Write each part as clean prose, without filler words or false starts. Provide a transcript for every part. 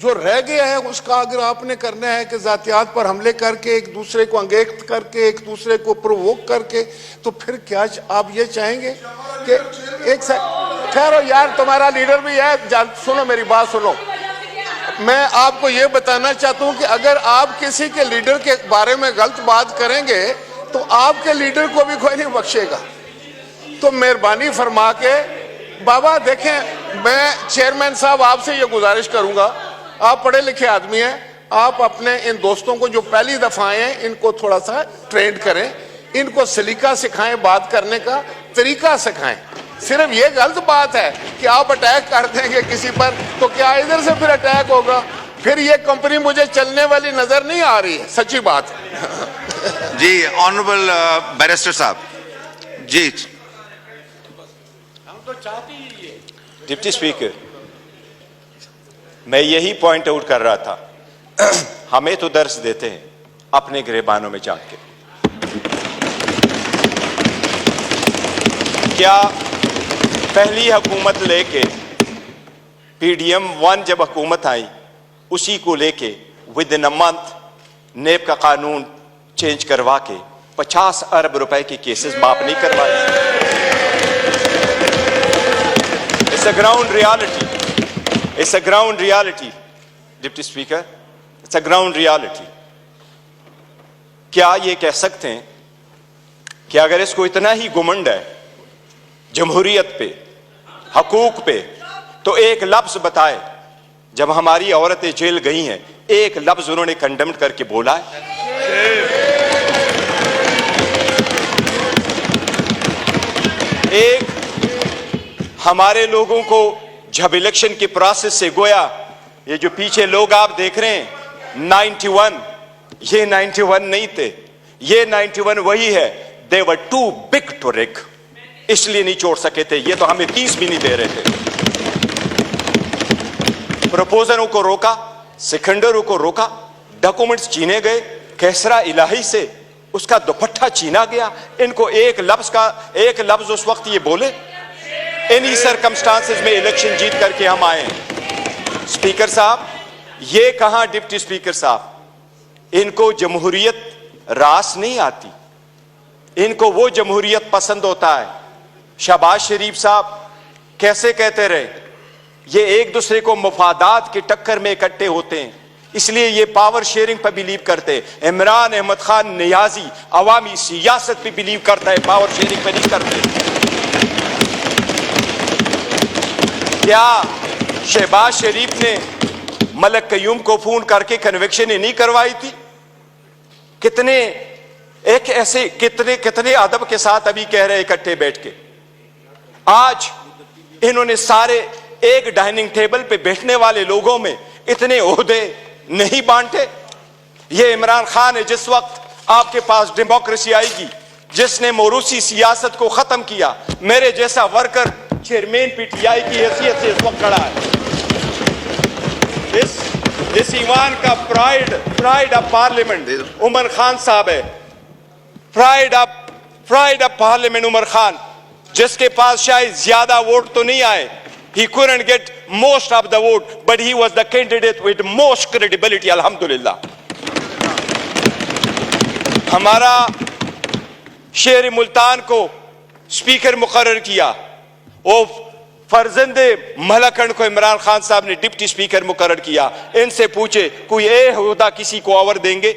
جو رہ گیا ہے اس کا اگر آپ نے کرنا ہے کہ ذاتیات پر حملے کر کے ایک دوسرے کو انگیخت کر کے ایک دوسرے کو پرووک کر کے تو پھر کیا آپ یہ چاہیں گے کہ ایک ٹھہرو یار تمہارا لیڈر بھی ہے سنو میری بات سنو میں آپ کو یہ بتانا چاہتا ہوں کہ اگر آپ کسی کے لیڈر کے بارے میں غلط بات کریں گے تو آپ کے لیڈر کو بھی کوئی نہیں بخشے گا تو مہربانی فرما کے بابا دیکھیں میں چیئرمین صاحب آپ سے یہ گزارش کروں گا آپ پڑھے لکھے آدمی ہیں آپ اپنے ان دوستوں کو جو پہلی دفعہ آئے ہیں ان کو تھوڑا سا ٹرینڈ کریں ان کو سلیقہ سکھائیں بات کرنے کا طریقہ سکھائیں صرف یہ غلط بات ہے کہ آپ اٹیک کر دیں گے کسی پر تو کیا ادھر سے پھر اٹیک ہوگا پھر یہ کمپنی مجھے چلنے والی نظر نہیں آ رہی ہے سچی بات جی آنریبل بیرسٹر صاحب جی ڈپٹی اسپیکر میں یہی پوائنٹ آؤٹ کر رہا تھا ہمیں تو درس دیتے ہیں اپنے گریبانوں میں جا کے کیا پہلی حکومت لے کے پی ڈی ایم 1 جب حکومت آئی اسی کو لے کے ودن اے منتھ نیب کا قانون چینج کروا کے 50 ارب روپے کے کیسز معاف نہیں کروائے It's a ground reality. It's a ground reality, Deputy Speaker. It's a ground reality. کیا یہ کہہ سکتے ہیں کہ اگر اس کو اتنا ہی گمنڈ ہے جمہوریت پہ حقوق پہ تو ایک لفظ بتائے جب ہماری عورتیں جیل گئی ہیں ایک لفظ انہوں نے کنڈمڈ کر کے بولا ہے ایک ہمارے لوگوں کو جب الیکشن کے پروسیس سے گویا یہ جو پیچھے لوگ آپ دیکھ رہے ہیں 91 یہ 91 نہیں تھے یہ 91 وہی ہے they were too big to rig اس لیے نہیں چھوڑ سکے تھے یہ تو ہمیں 30 بھی نہیں دے رہے تھے پروپوزروں کو روکا سیکنڈروں کو روکا ڈاکومنٹس چینے گئے کیسرا الہی سے اس کا دوپٹہ چینا گیا ان کو ایک لفظ اس وقت یہ بولے انہی سرکمسٹانسز میں الیکشن جیت کر کے ہم آئے ہیں اسپیکر صاحب یہ کہاں ڈپٹی اسپیکر صاحب ان کو جمہوریت راس نہیں آتی ان کو وہ جمہوریت پسند ہوتا ہے شہباز شریف صاحب کیسے کہتے رہے یہ ایک دوسرے کو مفادات کے ٹکر میں اکٹھے ہوتے ہیں اس لیے یہ پاور شیئرنگ پہ بلیو کرتے عمران احمد خان نیازی عوامی سیاست پہ بلیو کرتا ہے پاور شیئرنگ پہ نہیں کرتے کیا شہباز شریف نے ملک قیوم کو فون کر کے کنوکشن نہیں کروائی تھی کتنے ادب کے ساتھ ابھی کہہ رہے اکٹھے بیٹھ کے آج انہوں نے سارے ایک ڈائننگ ٹیبل پہ بیٹھنے والے لوگوں میں اتنے عہدے نہیں بانٹے یہ عمران خان ہے جس وقت آپ کے پاس ڈیموکریسی آئے گی جس نے موروثی سیاست کو ختم کیا میرے جیسا worker chairman P T I کی حیثیت سے اس وقت کھڑا ہے اس ایوان کا پرائیڈ آف پارلیمنٹ عمر خان صاحب ہے پرائیڈ آف پارلیمنٹ عمر خان جس کے پاس شاید زیادہ ووٹ تو نہیں آئے he couldn't get most of the vote but he was the candidate with most credibility alhamdulillah ہمارا شہر ملتان کو سپیکر مقرر کیا وہ فرزند مہلکنڈ کو عمران خان صاحب نے ڈپٹی سپیکر مقرر کیا ان سے پوچھے کوئی عہدہ کسی کو اور دیں گے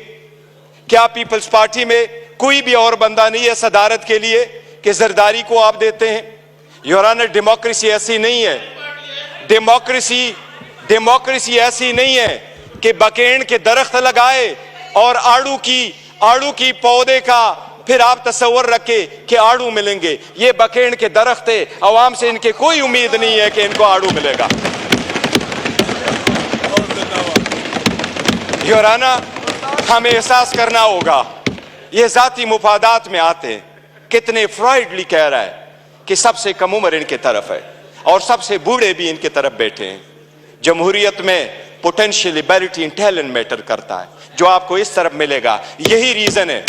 کیا پیپلز پارٹی میں کوئی بھی اور بندہ نہیں ہے صدارت کے لیے کہ زرداری کو آپ دیتے ہیں یور آنر ڈیموکریسی ایسی نہیں ہے ڈیموکریسی ایسی نہیں ہے کہ بکینڈ کے درخت لگائے اور آڑو کی پودے کا پھر آپ تصور رکھے کہ آڑو ملیں گے یہ بکینڈ کے درخت ہے عوام سے ان کے کوئی امید نہیں ہے کہ ان کو آڑو ملے گا یور آنر ہمیں احساس کرنا ہوگا یہ ذاتی مفادات میں آتے ہیں کتنے فرائڈلی کہہ رہا ہے کہ سب سے کم عمر ان کے طرف ہے اور سب سے بوڑھے بھی ان کے طرف بیٹھے ہیں جمہوریت میں potential ability in talent metre کرتا ہے جو آپ کو اس طرف ملے گا یہی ریزن ہے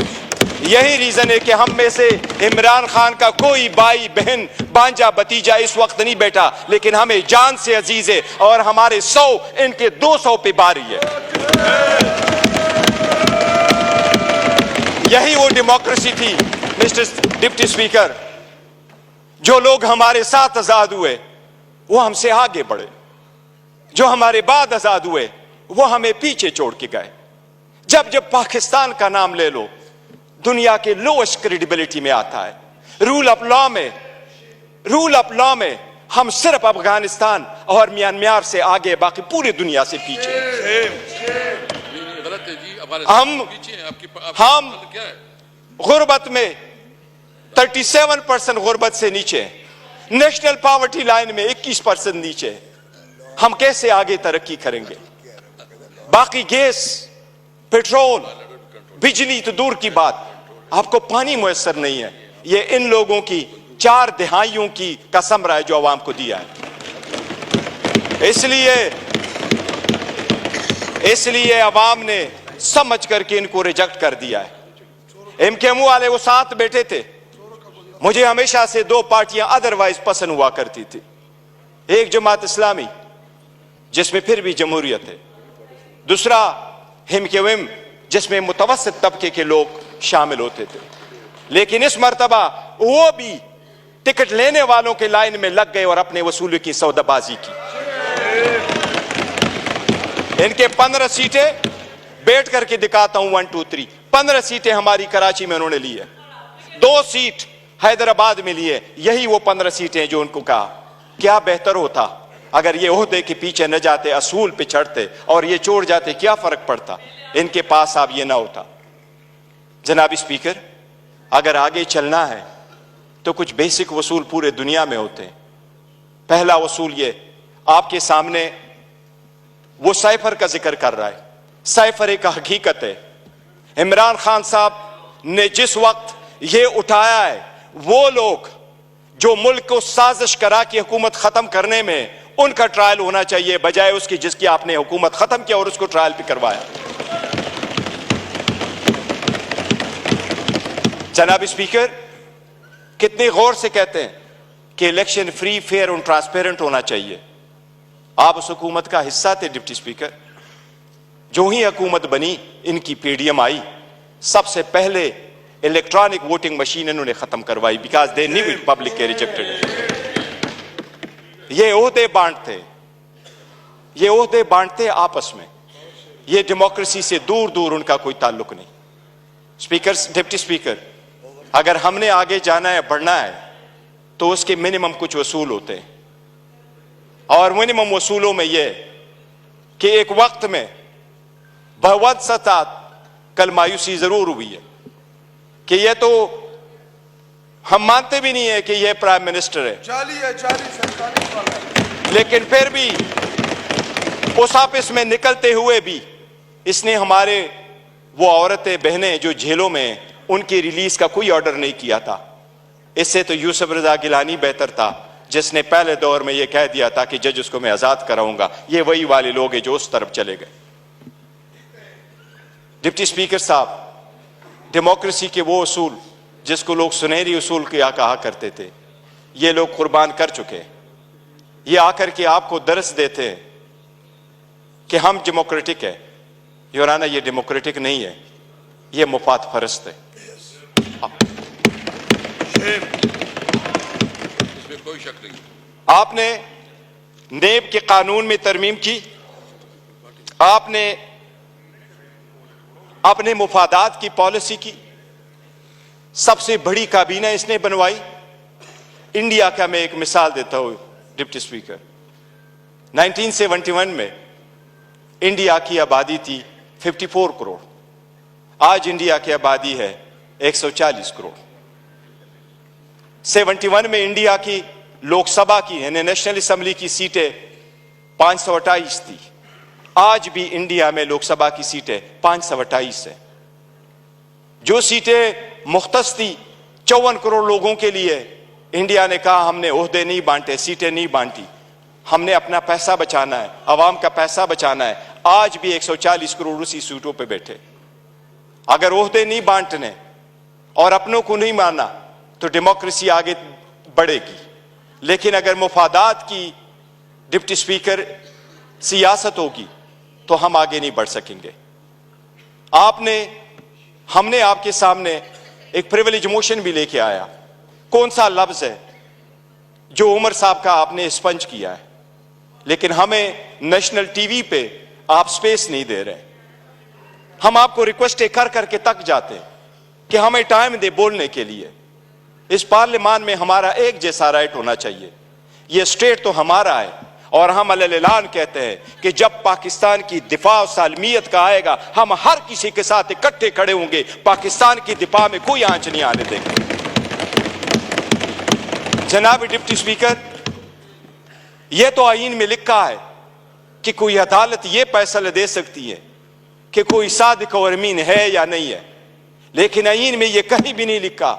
یہی ریزن ہے کہ ہم میں سے عمران خان کا کوئی بھائی بہن بانجا بتیجا اس وقت نہیں بیٹھا، لیکن ہمیں جان سے عزیز ہے، اور ہمارے 100 ان کے 200 پہ باری ہے۔ یہی وہ ڈیموکریسی تھی مسٹر ڈپٹی اسپیکر، جو لوگ ہمارے ساتھ آزاد ہوئے وہ ہم سے آگے بڑھے، جو ہمارے بعد آزاد ہوئے وہ ہمیں پیچھے چھوڑ کے گئے۔ جب پاکستان کا نام لے لو، دنیا کے لوسٹ کریڈیبلٹی میں آتا ہے۔ رول آف لا میں ہم صرف افغانستان اور میانمار سے آگے، باقی پوری دنیا سے پیچھے۔ ہم غربت میں 37% غربت سے نیچے، نیشنل پاورٹی لائن میں 21% نیچے۔ ہم کیسے آگے ترقی کریں گے؟ باقی گیس، پیٹرول، بجلی تو دور کی بات، آپ کو پانی میسر نہیں ہے۔ یہ ان لوگوں کی 4 دہائیوں کی کا ثمرہ ہے جو عوام کو دیا ہے۔ اس لیے عوام نے سمجھ کر کے ان کو ریجیکٹ کر دیا ہے۔ ایم کیو ایم والے وہ ساتھ بیٹھے تھے، مجھے ہمیشہ سے 2 پارٹیاں ادروائز پسند ہوا کرتی تھی، ایک جماعت اسلامی جس میں پھر بھی جمہوریت ہے، دوسرا ایم کیو ایم جس میں متوسط طبقے کے لوگ شامل ہوتے تھے۔ لیکن اس مرتبہ وہ بھی ٹکٹ لینے والوں کے لائن میں لگ گئے اور اپنے وصولی کی سودا بازی کی۔ ان کے 15 سیٹیں بیٹھ کر کے دکھاتا ہوں، 1 2 3 15 سیٹیں ہماری کراچی میں انہوں نے لی ہے، 2 سیٹ حیدرآباد میں لیے۔ یہی وہ 15 سیٹیں جو ان کو کہا کیا بہتر ہوتا اگر یہ عہدے کے پیچھے نہ جاتے، اصول پہ چڑھتے اور یہ چھوڑ جاتے، کیا فرق پڑتا؟ ان کے پاس اب یہ نہ ہوتا۔ جناب اسپیکر، اگر آگے چلنا ہے تو کچھ بیسک اصول پورے دنیا میں ہوتے ہیں۔ پہلا اصول یہ، آپ کے سامنے وہ سائفر کا ذکر کر رہا ہے، سائفر ایک حقیقت ہے۔ عمران خان صاحب نے جس وقت یہ اٹھایا ہے، وہ لوگ جو ملک کو سازش کرا کے حکومت ختم کرنے میں، ان کا ٹرائل ہونا چاہیے بجائے اس کی جس کی آپ نے حکومت ختم کیا اور اس کو ٹرائل پہ کروایا۔ جناب اسپیکر، کتنے غور سے کہتے ہیں کہ الیکشن فری، فیئر اور ٹرانسپیرنٹ ہونا چاہیے۔ آپ اس حکومت کا حصہ تھے ڈپٹی اسپیکر۔ جو ہی حکومت بنی، ان کی پی ڈی ایم آئی، سب سے پہلے الیکٹرانک ووٹنگ مشین انہوں نے ختم کروائی، because they knew it public کے ریجیکٹڈ۔ یہ عہدے بانٹتے آپس میں، یہ ڈیموکریسی سے دور دور ان کا کوئی تعلق نہیں۔ ڈپٹی اسپیکر، اگر ہم نے آگے جانا ہے، بڑھنا ہے، تو اس کے منیمم کچھ اصول ہوتے ہیں، اور منیمم اصولوں میں یہ کہ ایک وقت میں بہت سطح کل مایوسی ضرور ہوئی ہے کہ یہ تو ہم مانتے بھی نہیں ہیں کہ یہ پرائم منسٹر ہے، لیکن پھر بھی اس آفس میں نکلتے ہوئے بھی اس نے ہمارے وہ عورتیں بہنیں جو جیلوں میں، ان کی ریلیز کا کوئی آرڈر نہیں کیا تھا۔ اس سے تو یوسف رضا گیلانی بہتر تھا، جس نے پہلے دور میں یہ کہہ دیا تھا کہ جج اس کو میں آزاد کراؤں گا۔ یہ وہی والے لوگ ہیں جو اس طرف چلے گئے۔ ڈپٹی اسپیکر صاحب، ڈیموکریسی کے وہ اصول جس کو لوگ سنہری اصول کیا کہا کرتے تھے، یہ لوگ قربان کر چکے۔ یہ آ کر کے آپ کو درس دیتے ہیں کہ ہم ڈیموکریٹک ہے۔ یورانا، یہ ڈیموکریٹک نہیں ہے، یہ مفاد پرست ہے۔ اس میں کوئی شک نہیں۔ آپ نے نیب کے قانون میں ترمیم کی، آپ نے اپنے مفادات کی پالیسی کی، سب سے بڑی کابینہ اس نے بنوائی۔ انڈیا کا میں ایک مثال دیتا ہوں ڈپٹی اسپیکر، 1971 میں انڈیا کی آبادی تھی 54 کروڑ، آج انڈیا کی آبادی ہے 140 کروڑ۔ 71 میں انڈیا کی لوک سبھا کی یعنی نیشنل اسمبلی کی سیٹیں 528 تھی، آج بھی انڈیا میں لوک سبھا کی سیٹیں 528 ہیں۔ جو سیٹیں مختص تھی 54 کروڑ لوگوں کے لیے، انڈیا نے کہا ہم نے عہدے نہیں بانٹے، سیٹیں نہیں بانٹی، ہم نے اپنا پیسہ بچانا ہے، عوام کا پیسہ بچانا ہے۔ آج بھی 140 کروڑ اسی سیٹوں پہ بیٹھے۔ اگر عہدے نہیں بانٹنے اور اپنوں کو نہیں ماننا تو ڈیموکریسی آگے بڑھے گی. لیکن اگر مفادات کی ڈپٹی اسپیکر سیاست ہوگی تو ہم آگے نہیں بڑھ سکیں گے. ہم نے آپ کے سامنے ایک پریویلیج موشن بھی لے کے آیا. کون سا لفظ ہے جو عمر صاحب کا آپ نے اسپنج کیا ہے؟ لیکن ہمیں نیشنل ٹی وی پہ آپ سپیس نہیں دے رہے. ہم آپ کو ریکویسٹیں کر کر کے تک جاتے ہیں کہ ہمیں ٹائم دے بولنے کے لیے. اس پارلیمان میں ہمارا ایک جیسا رائٹ ہونا چاہیے. یہ اسٹیٹ تو ہمارا ہے اور ہم علیہ اعلان کہتے ہیں کہ جب پاکستان کی دفاع و سالمیت کا آئے گا ہم ہر کسی کے ساتھ اکٹھے کھڑے ہوں گے. پاکستان کی دفاع میں کوئی آنچ نہیں آنے دیں گے. جناب ڈپٹی اسپیکر، یہ تو آئین میں لکھا ہے کہ کوئی عدالت یہ فیصلہ دے سکتی ہے کہ کوئی صادق اور امین ہے یا نہیں ہے. لیکن آئین میں یہ کہیں بھی نہیں لکھا.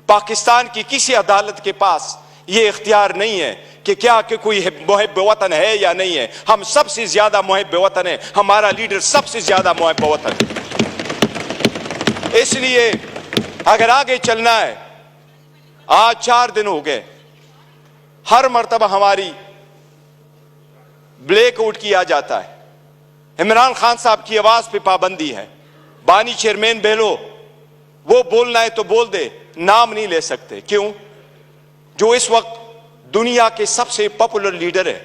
پاکستان کی کسی عدالت کے پاس یہ اختیار نہیں ہے کہ کیا کہ کوئی محب وطن ہے یا نہیں ہے. ہم سب سے زیادہ محب وطن ہیں. ہمارا لیڈر سب سے زیادہ محب وطن ہے. اس لیے اگر آگے چلنا ہے، آج 4 دن ہو گئے، ہر مرتبہ ہماری بلیک آؤٹ کیا جاتا ہے. عمران خان صاحب کی آواز پہ پابندی ہے. بانی چیئرمین بہلو وہ بولنا ہے تو بول دے، نام نہیں لے سکتے. کیوں؟ جو اس وقت دنیا کے سب سے پاپولر لیڈر ہے،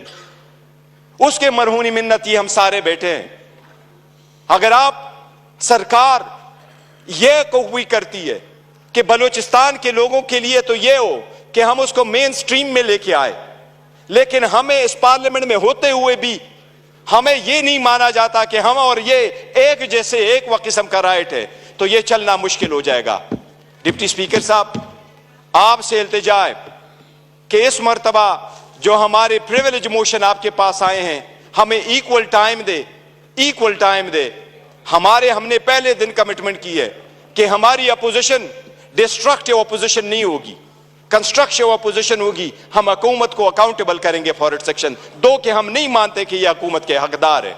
اس کے مرہونی منتی ہم سارے بیٹھے ہیں. اگر آپ سرکار یہ کوئی کرتی ہے کہ بلوچستان کے لوگوں کے لیے تو یہ ہو کہ ہم اس کو مین سٹریم میں لے کے آئے، لیکن ہمیں اس پارلیمنٹ میں ہوتے ہوئے بھی ہمیں یہ نہیں مانا جاتا کہ ہم اور یہ ایک جیسے ایک قسم کا رائٹ ہے، تو یہ چلنا مشکل ہو جائے گا. ڈپٹی اسپیکر صاحب، آپ سے التجا ہے کہ اس مرتبہ جو ہمارے پریویلیج موشن آپ کے پاس آئے ہیں ہمیں ایکول ٹائم دے. ہم نے پہلے دن کمٹمنٹ کی ہے کہ ہماری اپوزیشن ڈسٹرکٹیو اپوزیشن نہیں ہوگی، کنسٹرکٹیو اپوزیشن ہوگی. ہم حکومت کو اکاؤنٹیبل کریں گے فار اٹ سیکشن 2 کہ ہم نہیں مانتے کہ یہ حکومت کے حقدار ہے.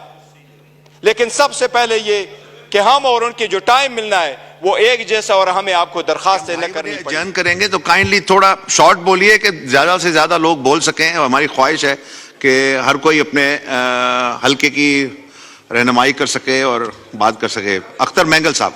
لیکن سب سے پہلے یہ کہ ہم اور ان کے جو ٹائم ملنا ہے وہ ایک جیسا، اور ہمیں آپ کو درخواست نہ کرنی پڑے. جن کریں گے تو کائنڈلی تھوڑا شارٹ بولیے کہ زیادہ سے زیادہ لوگ بول سکیں. ہماری خواہش ہے کہ ہر کوئی اپنے حلقے کی رہنمائی کر سکے اور بات کر سکے. اختر مینگل صاحب.